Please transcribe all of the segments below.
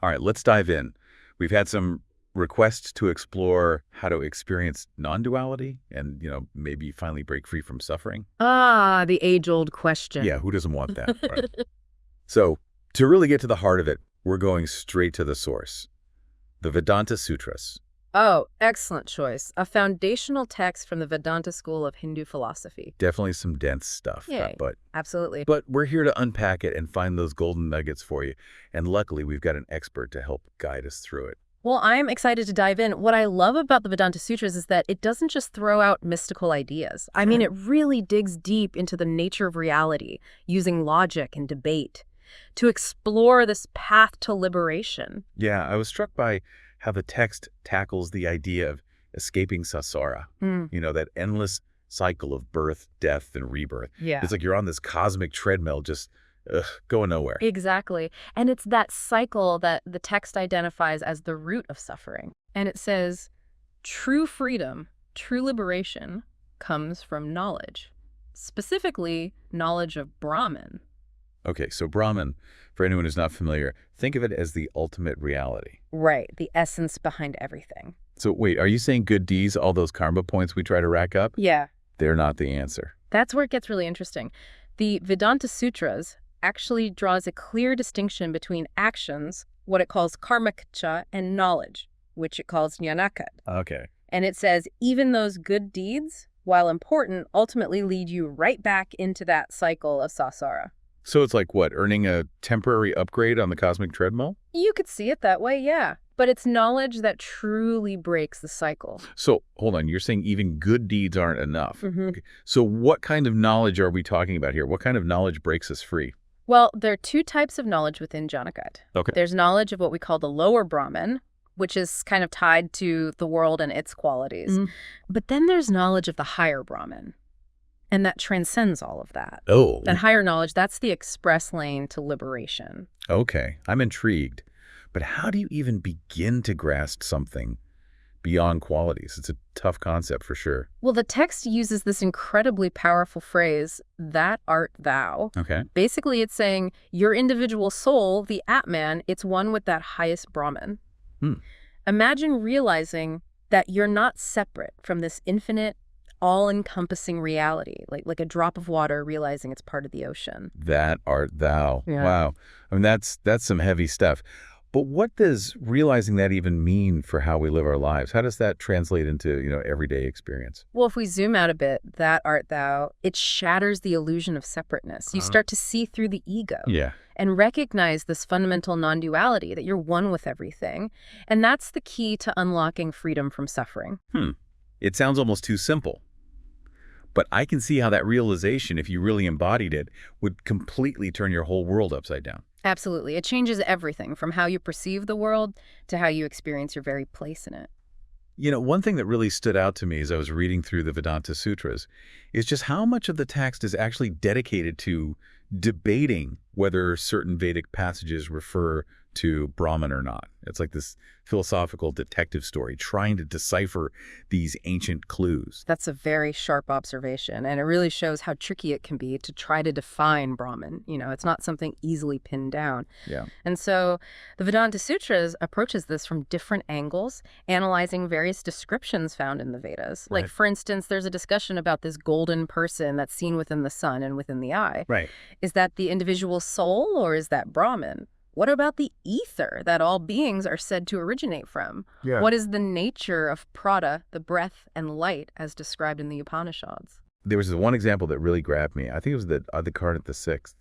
All right, let's dive in. We've had some requests to explore how to experience non-duality and, maybe finally break free from suffering. Ah, the age-old question. Yeah, who doesn't want that, right? So, to really get to the heart of it, we're going straight to the source, the Vedanta Sutras. Oh, excellent choice. A foundational text from the Vedanta school of Hindu philosophy. Definitely some dense stuff, Yay. but Absolutely. we're here to unpack it and find those golden nuggets for you. And luckily, we've got an expert to help guide us through it. Well, I'm excited to dive in. What I love about the Vedanta Sutras is that it doesn't just throw out mystical ideas. I mean, it really digs deep into the nature of reality, using logic and debate to explore this path to liberation. Yeah, I was struck by how the text tackles the idea of escaping samsara, that endless cycle of birth, death, and rebirth. Yeah. It's like you're on this cosmic treadmill just going nowhere. Exactly. And it's that cycle that the text identifies as the root of suffering. And it says, true freedom, true liberation comes from knowledge, specifically knowledge of Brahman. Okay, so Brahman, for anyone who's not familiar, think of it as the ultimate reality. Right, the essence behind everything. So wait, are you saying good deeds, all those karma points we try to rack up? Yeah. They're not the answer. That's where it gets really interesting. The Vedanta Sutras actually draws a clear distinction between actions, what it calls karmakcha, and knowledge, which it calls jnanakat. Okay. And it says even those good deeds, while important, ultimately lead you right back into that cycle of samsara. So it's like what, earning a temporary upgrade on the cosmic treadmill? You could see it that way, yeah. But it's knowledge that truly breaks the cycle. So, hold on, you're saying even good deeds aren't enough. Mm-hmm. Okay. So what kind of knowledge are we talking about here? What kind of knowledge breaks us free? Well, there are two types of knowledge within Janakat. Okay. There's knowledge of what we call the lower Brahman, which is kind of tied to the world and its qualities. But then there's knowledge of the higher Brahman. And that transcends all of that. Oh. That higher knowledge, that's the express lane to liberation. Okay, I'm intrigued. But how do you even begin to grasp something beyond qualities? It's a tough concept for sure. Well, the text uses this incredibly powerful phrase, that art thou. Okay. Basically, it's saying your individual soul, the Atman, it's one with that highest Brahman. Imagine realizing that you're not separate from this infinite, all-encompassing reality, like a drop of water realizing it's part of the ocean. That art thou. Yeah. Wow. I mean, that's some heavy stuff. But what does realizing that even mean for how we live our lives? How does that translate into, everyday experience? Well, if we zoom out a bit, that art thou, it shatters the illusion of separateness. You start to see through the ego. Yeah. And recognize this fundamental non-duality, that you're one with everything. And that's the key to unlocking freedom from suffering. It sounds almost too simple. But I can see how that realization, if you really embodied it, would completely turn your whole world upside down. Absolutely. It changes everything from how you perceive the world to how you experience your very place in it. One thing that really stood out to me as I was reading through the Vedanta Sutras is just how much of the text is actually dedicated to debating whether certain Vedic passages refer to Brahman or not. It's like this philosophical detective story trying to decipher these ancient clues. That's a very sharp observation, and it really shows how tricky it can be to try to define Brahman. It's not something easily pinned down. Yeah. And so the Vedanta Sutras approaches this from different angles, analyzing various descriptions found in the Vedas. Right. Like, for instance, there's a discussion about this golden person that's seen within the sun and within the eye. Right. Is that the individual soul, or is that Brahman? What about the ether that all beings are said to originate from? Yeah. What is the nature of prana, the breath and light, as described in the Upanishads? There was one example that really grabbed me. I think it was the Adhikarat the Sixth.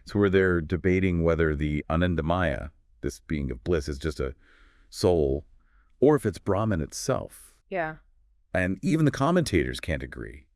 So where they're debating whether the Anandamaya, this being of bliss, is just a soul, or if it's Brahman itself. Yeah. And even the commentators can't agree.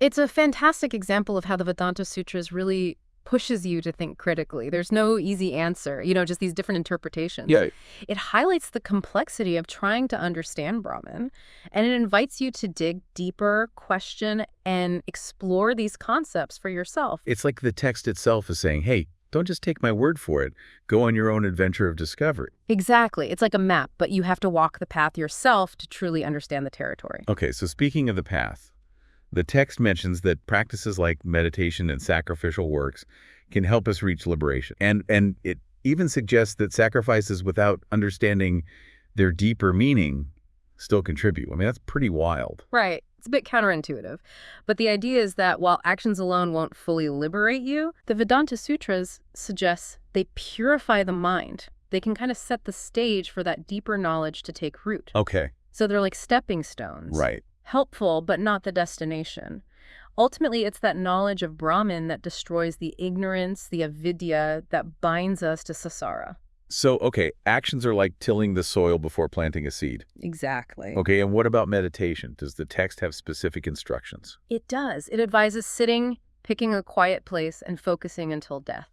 It's a fantastic example of how the Vedanta Sutras really pushes you to think critically. There's no easy answer, just these different interpretations. Yeah. It highlights the complexity of trying to understand Brahman, and it invites you to dig deeper, question, and explore these concepts for yourself. It's like the text itself is saying, hey, don't just take my word for it. Go on your own adventure of discovery. Exactly. It's like a map, but you have to walk the path yourself to truly understand the territory. Okay, so speaking of the path, the text mentions that practices like meditation and sacrificial works can help us reach liberation. And it even suggests that sacrifices without understanding their deeper meaning still contribute. I mean, that's pretty wild. Right. It's a bit counterintuitive. But the idea is that while actions alone won't fully liberate you, the Vedanta Sutras suggests they purify the mind. They can kind of set the stage for that deeper knowledge to take root. Okay. So they're like stepping stones. Right. Helpful, but not the destination. Ultimately, it's that knowledge of Brahman that destroys the ignorance, the avidya that binds us to samsara. So, okay, actions are like tilling the soil before planting a seed. Exactly. Okay, and what about meditation? Does the text have specific instructions? It does. It advises sitting, picking a quiet place, and focusing until death.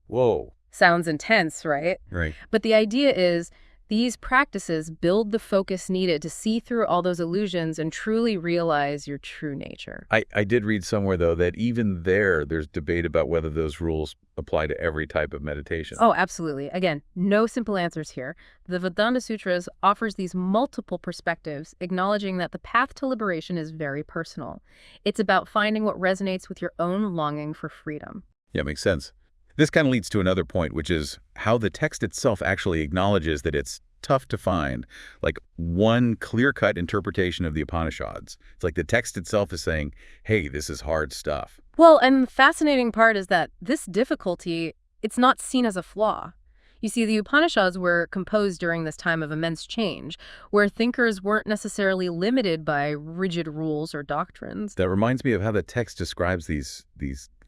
Whoa. Sounds intense, right? Right. But the idea is these practices build the focus needed to see through all those illusions and truly realize your true nature. I did read somewhere, though, that even there's debate about whether those rules apply to every type of meditation. Oh, absolutely. Again, no simple answers here. The Vedanta Sutras offers these multiple perspectives, acknowledging that the path to liberation is very personal. It's about finding what resonates with your own longing for freedom. Yeah, makes sense. This kind of leads to another point, which is how the text itself actually acknowledges that it's tough to find, like, one clear-cut interpretation of the Upanishads. It's like the text itself is saying, hey, this is hard stuff. Well, and the fascinating part is that this difficulty, it's not seen as a flaw. You see, the Upanishads were composed during this time of immense change, where thinkers weren't necessarily limited by rigid rules or doctrines. That reminds me of how the text describes these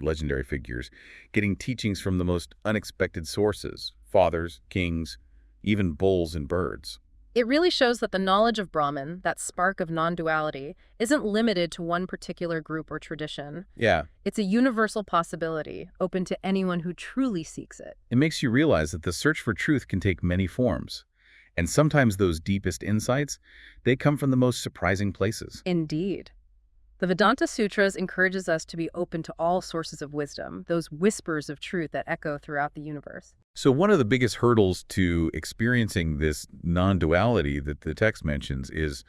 legendary figures, getting teachings from the most unexpected sources, fathers, kings, even bulls and birds. It really shows that the knowledge of Brahman, that spark of non-duality, isn't limited to one particular group or tradition. Yeah. It's a universal possibility, open to anyone who truly seeks it. It makes you realize that the search for truth can take many forms. And sometimes those deepest insights, they come from the most surprising places. Indeed. The Vedanta Sutras encourages us to be open to all sources of wisdom, those whispers of truth that echo throughout the universe. So one of the biggest hurdles to experiencing this non-duality that the text mentions is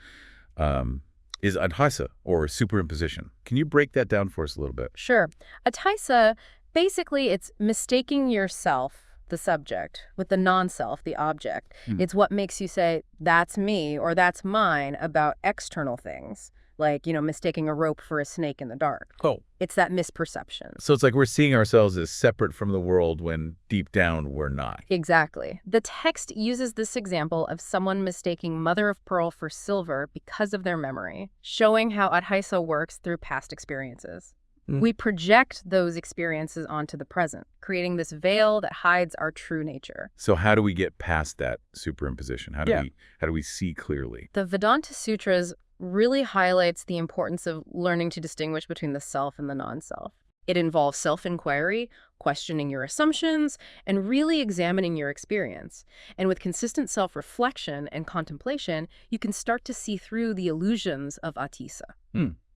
adhyasa, or superimposition. Can you break that down for us a little bit? Sure. Adhyasa, basically it's mistaking yourself, the subject, with the non-self, the object. It's what makes you say, that's me or that's mine about external things. Like, mistaking a rope for a snake in the dark. Oh. It's that misperception. So it's like we're seeing ourselves as separate from the world when deep down we're not. Exactly. The text uses this example of someone mistaking mother of pearl for silver because of their memory, showing how adhyasa works through past experiences. We project those experiences onto the present, creating this veil that hides our true nature. So how do we get past that superimposition? How do we see clearly? The Vedanta Sutras really highlights the importance of learning to distinguish between the self and the non-self. It involves self-inquiry, questioning your assumptions, and really examining your experience. And with consistent self-reflection and contemplation, you can start to see through the illusions of adhyasa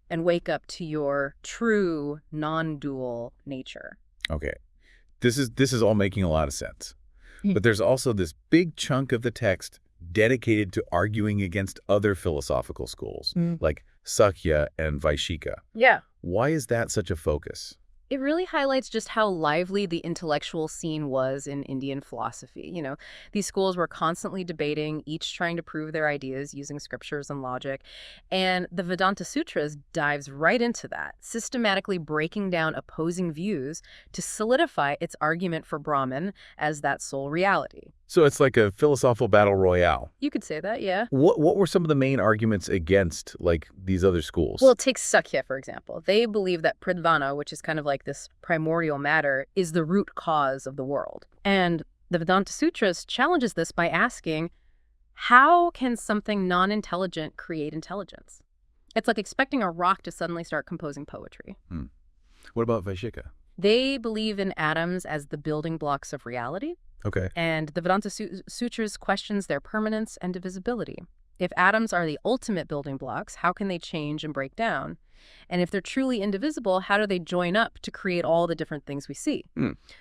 and wake up to your true, non-dual nature. Okay. This is all making a lot of sense. But there's also this big chunk of the text dedicated to arguing against other philosophical schools, like Sakya and Vaishika. Yeah. Why is that such a focus? It really highlights just how lively the intellectual scene was in Indian philosophy. These schools were constantly debating, each trying to prove their ideas using scriptures and logic. And the Vedanta Sutras dives right into that, systematically breaking down opposing views to solidify its argument for Brahman as that sole reality. So it's like a philosophical battle royale. You could say that, yeah. What were some of the main arguments against, like, these other schools? Well, take Sakya, for example. They believe that pradvana, which is kind of like this primordial matter, is the root cause of the world. And the Vedanta Sutras challenges this by asking, how can something non-intelligent create intelligence? It's like expecting a rock to suddenly start composing poetry. What about Vaishika? They believe in atoms as the building blocks of reality. Okay. And the Vedanta Sutras questions their permanence and divisibility. If atoms are the ultimate building blocks, how can they change and break down? And if they're truly indivisible, how do they join up to create all the different things we see?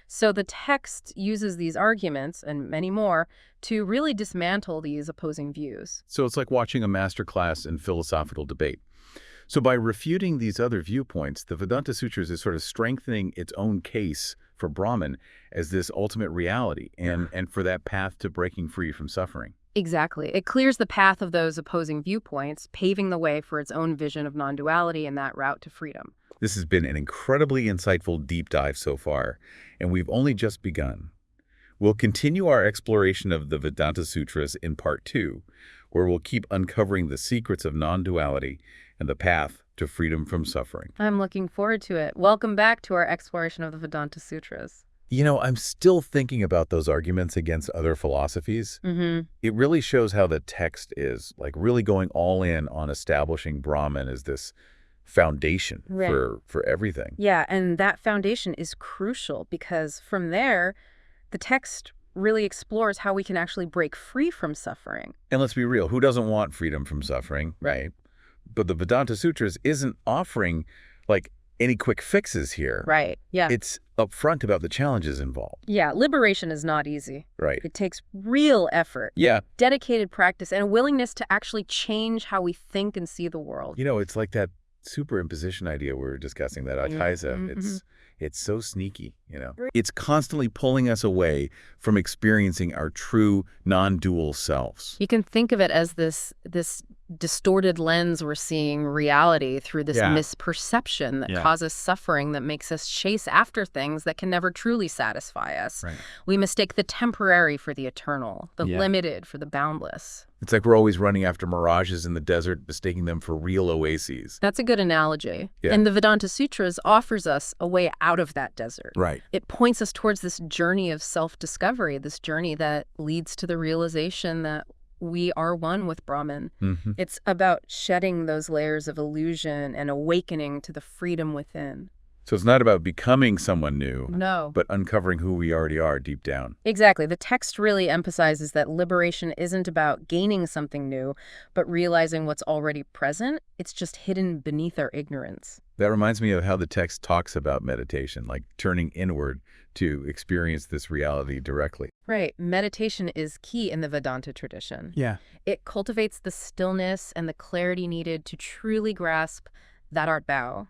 So the text uses these arguments, and many more, to really dismantle these opposing views. So it's like watching a master class in philosophical debate. So by refuting these other viewpoints, the Vedanta Sutras is sort of strengthening its own case for Brahman as this ultimate reality and for that path to breaking free from suffering. Exactly. It clears the path of those opposing viewpoints, paving the way for its own vision of non-duality and that route to freedom. This has been an incredibly insightful deep dive so far, and we've only just begun. We'll continue our exploration of the Vedanta Sutras in Part 2, where we'll keep uncovering the secrets of non-duality and the path to freedom from suffering. I'm looking forward to it. Welcome back to our exploration of the Vedanta Sutras. You know, I'm still thinking about those arguments against other philosophies. It really shows how the text is, like, really going all in on establishing Brahman as this foundation for everything. Yeah, and that foundation is crucial because from there, the text really explores how we can actually break free from suffering. And let's be real, who doesn't want freedom from suffering, right? But the Vedanta Sutras isn't offering, like, any quick fixes here. Right, yeah. It's upfront about the challenges involved. Yeah, liberation is not easy. Right. It takes real effort, Yeah. dedicated practice, and a willingness to actually change how we think and see the world. You know, it's like that superimposition idea we were discussing, that Ataisa. It's so sneaky, you know. It's constantly pulling us away from experiencing our true non-dual selves. You can think of it as this distorted lens we're seeing reality through this misperception that causes suffering, that makes us chase after things that can never truly satisfy us. Right. We mistake the temporary for the eternal, the limited for the boundless. It's like we're always running after mirages in the desert, mistaking them for real oases. That's a good analogy. Yeah. And the Vedanta Sutras offers us a way out of that desert. Right. It points us towards this journey of self-discovery, this journey that leads to the realization that we are one with Brahman. It's about shedding those layers of illusion and awakening to the freedom within. So it's not about becoming someone new, No. but uncovering who we already are deep down. Exactly. The text really emphasizes that liberation isn't about gaining something new, but realizing what's already present. It's just hidden beneath our ignorance. That reminds me of how the text talks about meditation, like turning inward to experience this reality directly. Right. Meditation is key in the Vedanta tradition. Yeah. It cultivates the stillness and the clarity needed to truly grasp that art thou,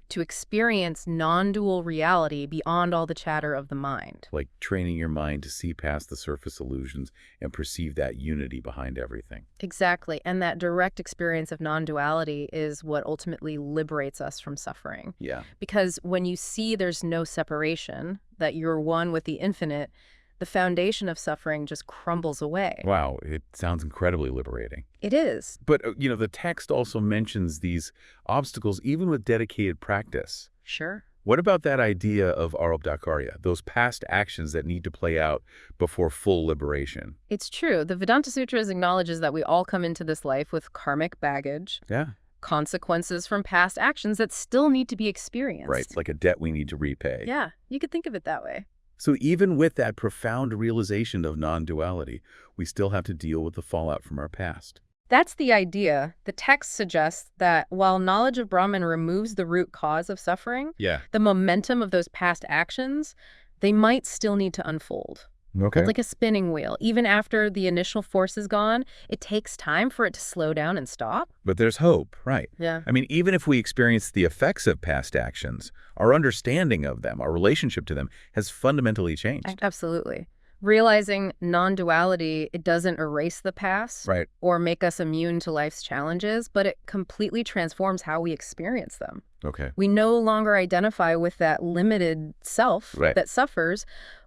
to experience non-dual reality beyond all the chatter of the mind. Like training your mind to see past the surface illusions and perceive that unity behind everything. Exactly. And that direct experience of non-duality is what ultimately liberates us from suffering. Yeah. Because when you see there's no separation, that you're one with the infinite, the foundation of suffering just crumbles away. Wow, it sounds incredibly liberating. It is. But, you know, the text also mentions these obstacles even with dedicated practice. Sure. What about that idea of arabdhakarya, those past actions that need to play out before full liberation? It's true. The Vedanta Sutras acknowledges that we all come into this life with karmic baggage, Yeah. consequences from past actions that still need to be experienced. Right, like a debt we need to repay. Yeah, you could think of it that way. So even with that profound realization of non-duality, we still have to deal with the fallout from our past. That's the idea. The text suggests that while knowledge of Brahman removes the root cause of suffering, Yeah. the momentum of those past actions, they might still need to unfold. Okay. It's like a spinning wheel. Even after the initial force is gone, it takes time for it to slow down and stop. But there's hope, right? Yeah. I mean, even if we experience the effects of past actions, our understanding of them, our relationship to them has fundamentally changed. Absolutely. Realizing non-duality, it doesn't erase the past Right. or make us immune to life's challenges, but it completely transforms how we experience them. Okay. We no longer identify with that limited self Right. that suffers,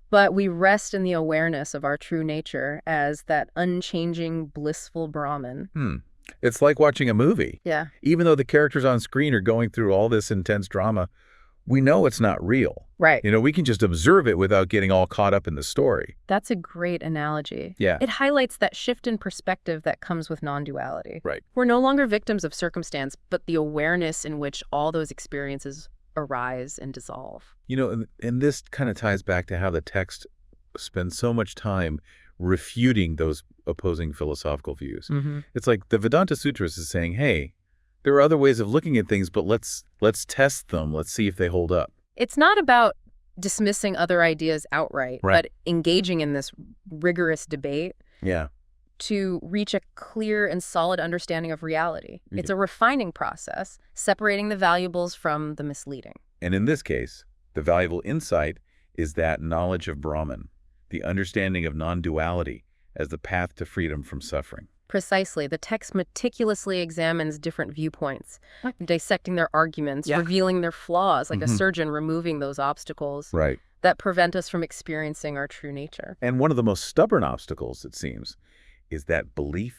but we rest in the awareness of our true nature as that unchanging, blissful Brahman. It's like watching a movie. Yeah. Even though the characters on screen are going through all this intense drama, we know it's not real. Right. You know, we can just observe it without getting all caught up in the story. That's a great analogy. Yeah. It highlights that shift in perspective that comes with non-duality. Right. We're no longer victims of circumstance, but the awareness in which all those experiences arise and dissolve. You know, and this kind of ties back to how the text spends so much time refuting those opposing philosophical views. It's like the Vedanta Sutras is saying, hey, there are other ways of looking at things, but let's test them. Let's see if they hold up. It's not about dismissing other ideas outright, Right. but engaging in this rigorous debate Yeah. to reach a clear and solid understanding of reality. It's a refining process, separating the valuables from the misleading. And in this case, the valuable insight is that knowledge of Brahman, the understanding of non-duality as the path to freedom from suffering. Precisely. The text meticulously examines different viewpoints, dissecting their arguments, revealing their flaws, like a surgeon removing those obstacles that prevent us from experiencing our true nature. And one of the most stubborn obstacles, it seems, is that belief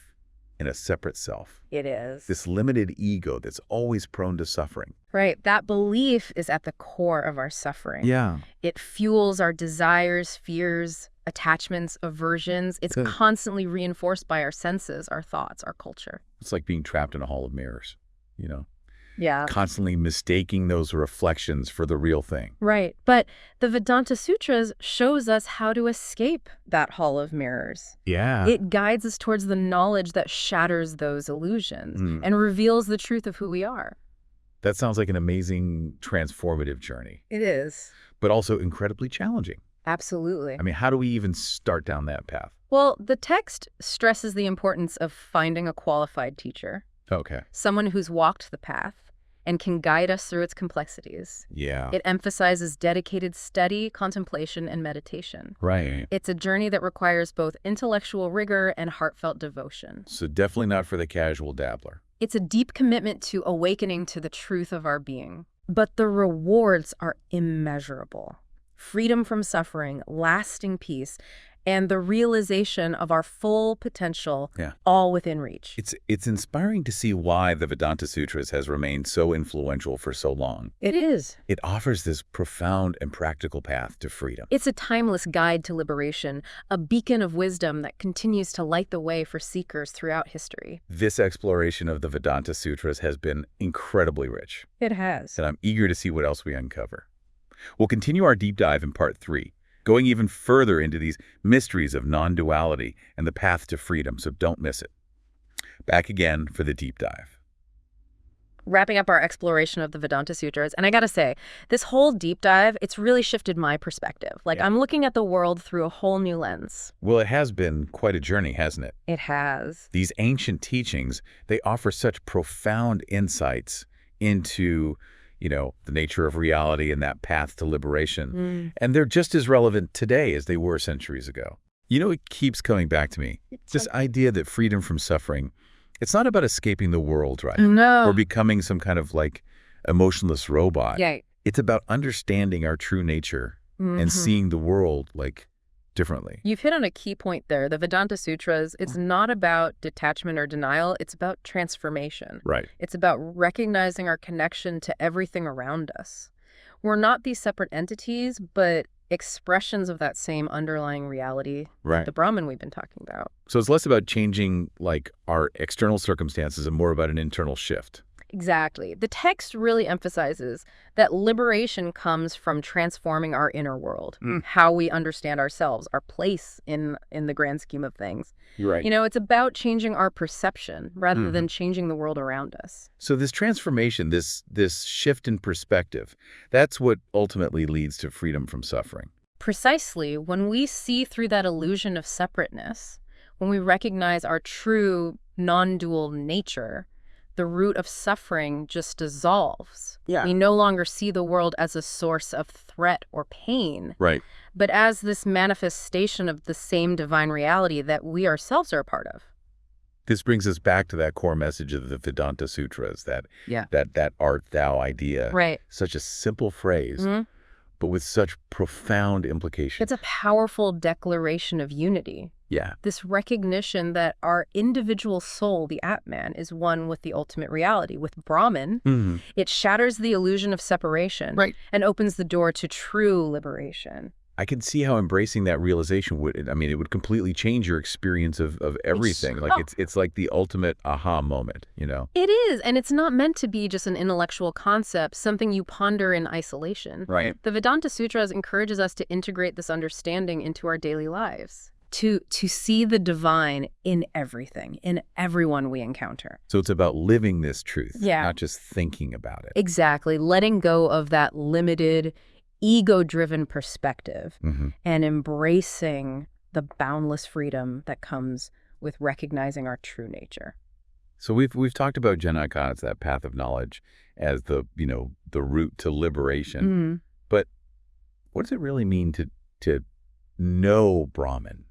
in a separate self. It is. This limited ego that's always prone to suffering. Right. That belief is at the core of our suffering. Yeah. It fuels our desires, fears, attachments, aversions. It's constantly reinforced by our senses, our thoughts, our culture. It's like being trapped in a hall of mirrors, you know? Yeah. Constantly mistaking those reflections for the real thing. Right. But the Vedanta Sutras shows us how to escape that hall of mirrors. Yeah. It guides us towards the knowledge that shatters those illusions and reveals the truth of who we are. That sounds like an amazing, transformative journey. It is. But also incredibly challenging. Absolutely. I mean, how do we even start down that path? Well, the text stresses the importance of finding a qualified teacher. Okay. Someone who's walked the path and can guide us through its complexities. Yeah. It emphasizes dedicated study, contemplation, and meditation. Right. It's a journey that requires both intellectual rigor and heartfelt devotion. So definitely not for the casual dabbler. It's a deep commitment to awakening to the truth of our being. But the rewards are immeasurable. Freedom from suffering, lasting peace, and the realization of our full potential, all within reach. It's inspiring to see why the Vedanta Sutras has remained so influential for so long. It is. It offers this profound and practical path to freedom. It's a timeless guide to liberation, a beacon of wisdom that continues to light the way for seekers throughout history. This exploration of the Vedanta Sutras has been incredibly rich. It has. And I'm eager to see what else we uncover. We'll continue our deep dive in part 3. Going even further into these mysteries of non-duality and the path to freedom, so don't miss it. Back again for the deep dive. Wrapping up our exploration of the Vedanta Sutras, and I gotta say, this whole deep dive, it's really shifted my perspective. I'm looking at the world through a whole new lens. Well, it has been quite a journey, hasn't it? It has. These ancient teachings, they offer such profound insights into the nature of reality and that path to liberation. And they're just as relevant today as they were centuries ago. It keeps coming back to me. This idea that freedom from suffering, it's not about escaping the world, right? No. Or becoming some kind of emotionless robot. Yeah. It's about understanding our true nature and seeing the world differently. You've hit on a key point there. The Vedanta Sutras, it's not about detachment or denial. It's about transformation. Right. It's about recognizing our connection to everything around us. We're not these separate entities, but expressions of that same underlying reality, right? The Brahman we've been talking about. So it's less about changing our external circumstances and more about an internal shift. Exactly. The text really emphasizes that liberation comes from transforming our inner world, how we understand ourselves, our place in the grand scheme of things. You're right. It's about changing our perception rather than changing the world around us. So this transformation, this shift in perspective, that's what ultimately leads to freedom from suffering. Precisely. When we see through that illusion of separateness, when we recognize our true non-dual nature, the root of suffering just dissolves. Yeah. We no longer see the world as a source of threat or pain, right? But as this manifestation of the same divine reality that we ourselves are a part of. This brings us back to that core message of the Vedanta Sutras, that art thou idea. Right. Such a simple phrase, but with such profound implications. It's a powerful declaration of unity. Yeah. This recognition that our individual soul, the Atman, is one with the ultimate reality. With Brahman, it shatters the illusion of separation and opens the door to true liberation. I can see how embracing that realization it would completely change your experience of everything. It's like the ultimate aha moment, It is, and it's not meant to be just an intellectual concept, something you ponder in isolation. Right. The Vedanta Sutras encourages us to integrate this understanding into our daily lives. To see the divine in everything, in everyone we encounter. So it's about living this truth, not just thinking about it. Exactly. Letting go of that limited, ego-driven perspective and embracing the boundless freedom that comes with recognizing our true nature. So we've talked about Janaka's, that path of knowledge, as the route to liberation. But what does it really mean to know Brahman?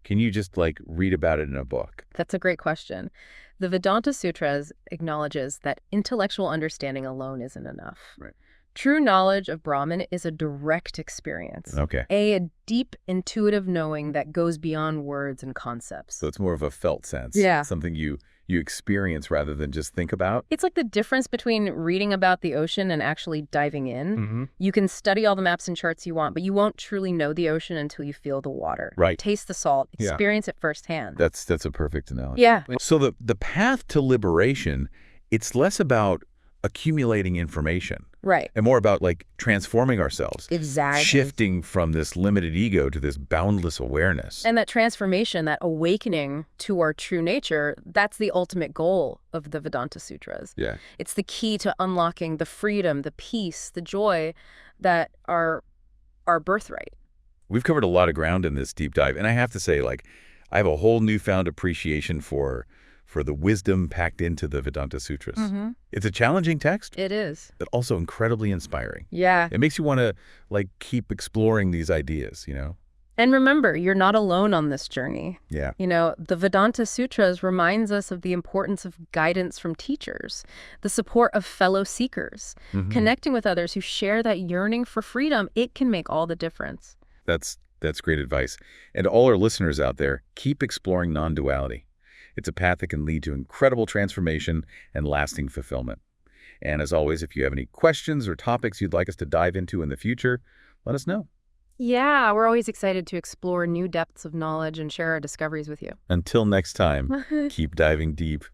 Can you just read about it in a book? That's a great question. The Vedanta Sutras acknowledges that intellectual understanding alone isn't enough. Right. True knowledge of Brahman is a direct experience. Okay. A deep intuitive knowing that goes beyond words and concepts. So it's more of a felt sense. Yeah. Something you experience rather than just think about. It's like the difference between reading about the ocean and actually diving in. You can study all the maps and charts you want, but you won't truly know the ocean until you feel the water. Right. Taste the salt, experience it firsthand. That's a perfect analogy. Yeah. So the path to liberation, it's less about accumulating information. Right. And more about transforming ourselves. Exactly. Shifting from this limited ego to this boundless awareness. And that transformation, that awakening to our true nature, that's the ultimate goal of the Vedanta Sutras. Yeah. It's the key to unlocking the freedom, the peace, the joy that are our birthright. We've covered a lot of ground in this deep dive. And I have to say, I have a whole newfound appreciation for the wisdom packed into the Vedanta Sutras. It's a challenging text. It is. But also incredibly inspiring. Yeah. It makes you want to keep exploring these ideas, And remember, you're not alone on this journey. Yeah. The Vedanta Sutras reminds us of the importance of guidance from teachers, the support of fellow seekers, connecting with others who share that yearning for freedom. It can make all the difference. That's great advice. And to all our listeners out there, keep exploring non-duality. It's a path that can lead to incredible transformation and lasting fulfillment. And as always, if you have any questions or topics you'd like us to dive into in the future, let us know. Yeah, we're always excited to explore new depths of knowledge and share our discoveries with you. Until next time, keep diving deep.